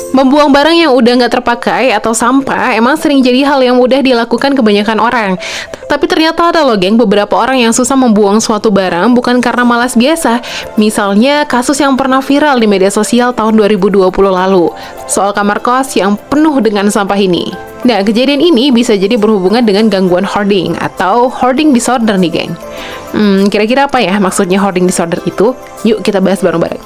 Membuang barang yang udah nggak terpakai atau sampah emang sering jadi hal yang mudah dilakukan kebanyakan orang. Tapi ternyata ada loh geng, beberapa orang yang susah membuang suatu barang bukan karena malas biasa. Misalnya kasus yang pernah viral di media sosial tahun 2020 lalu, soal kamar kos yang penuh dengan sampah ini. Nah, kejadian ini bisa jadi berhubungan dengan gangguan hoarding atau hoarding disorder nih geng. Kira-kira apa ya maksudnya hoarding disorder itu? Yuk kita bahas bareng-bareng.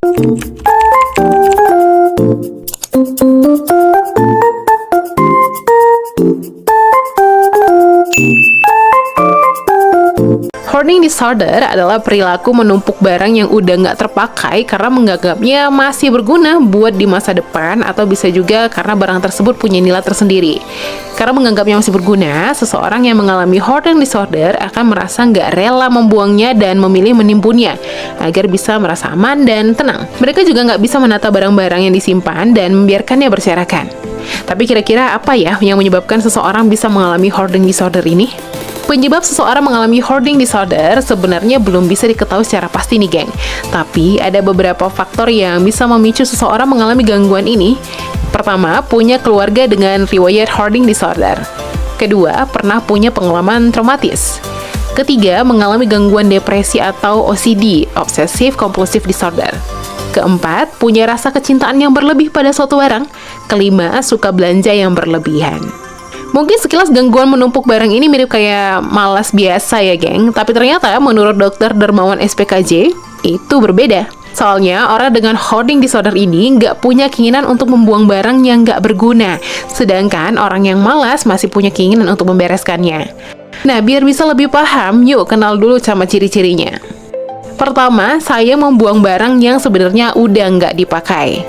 Hoarding disorder adalah perilaku menumpuk barang yang udah nggak terpakai karena menganggapnya masih berguna buat di masa depan, atau bisa juga karena barang tersebut punya nilai tersendiri. Karena menganggapnya masih berguna, seseorang yang mengalami hoarding disorder akan merasa nggak rela membuangnya dan memilih menimpunnya agar bisa merasa aman dan tenang. Mereka juga nggak bisa menata barang-barang yang disimpan dan membiarkannya berserakan. Tapi kira-kira apa ya yang menyebabkan seseorang bisa mengalami hoarding disorder ini? Penyebab seseorang mengalami hoarding disorder sebenarnya belum bisa diketahui secara pasti nih geng. Tapi ada beberapa faktor yang bisa memicu seseorang mengalami gangguan ini. Pertama, punya keluarga dengan riwayat hoarding disorder. Kedua, pernah punya pengalaman traumatis. Ketiga, mengalami gangguan depresi atau OCD, Obsessive Compulsive Disorder. Keempat, punya rasa kecintaan yang berlebih pada suatu barang. Kelima, suka belanja yang berlebihan. Mungkin sekilas gangguan menumpuk barang ini mirip kayak malas biasa ya geng, tapi ternyata menurut Dr. Dermawan SPKJ, itu berbeda. Soalnya orang dengan hoarding disorder ini nggak punya keinginan untuk membuang barang yang nggak berguna, sedangkan orang yang malas masih punya keinginan untuk membereskannya. Nah, biar bisa lebih paham, yuk kenal dulu sama ciri-cirinya. Pertama, saya membuang barang yang sebenarnya udah nggak dipakai.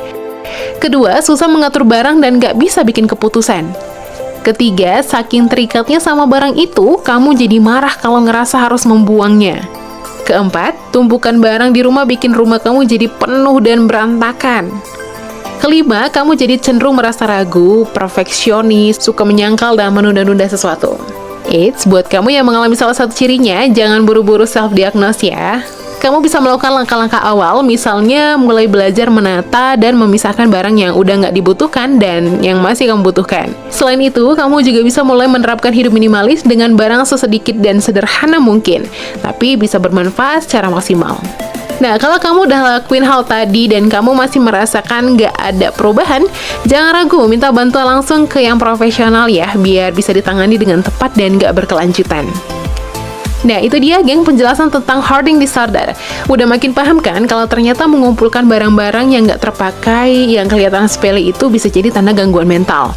Kedua, susah mengatur barang dan nggak bisa bikin keputusan. Ketiga, saking terikatnya sama barang itu, kamu jadi marah kalau ngerasa harus membuangnya. Keempat, tumpukan barang di rumah bikin rumah kamu jadi penuh dan berantakan. Kelima, kamu jadi cenderung merasa ragu, perfeksionis, suka menyangkal dan menunda-nunda sesuatu. Eits, buat kamu yang mengalami salah satu cirinya, jangan buru-buru self-diagnose ya. Kamu bisa melakukan langkah-langkah awal, misalnya mulai belajar menata dan memisahkan barang yang udah nggak dibutuhkan dan yang masih kamu butuhkan. Selain itu, kamu juga bisa mulai menerapkan hidup minimalis dengan barang sesedikit dan sederhana mungkin, tapi bisa bermanfaat secara maksimal. Nah, kalau kamu udah lakuin hal tadi dan kamu masih merasakan nggak ada perubahan, jangan ragu, minta bantuan langsung ke yang profesional ya, biar bisa ditangani dengan tepat dan nggak berkelanjutan. Nah, itu dia geng penjelasan tentang hoarding disorder. Udah makin paham kan kalau ternyata mengumpulkan barang-barang yang nggak terpakai, yang kelihatan sepele itu bisa jadi tanda gangguan mental.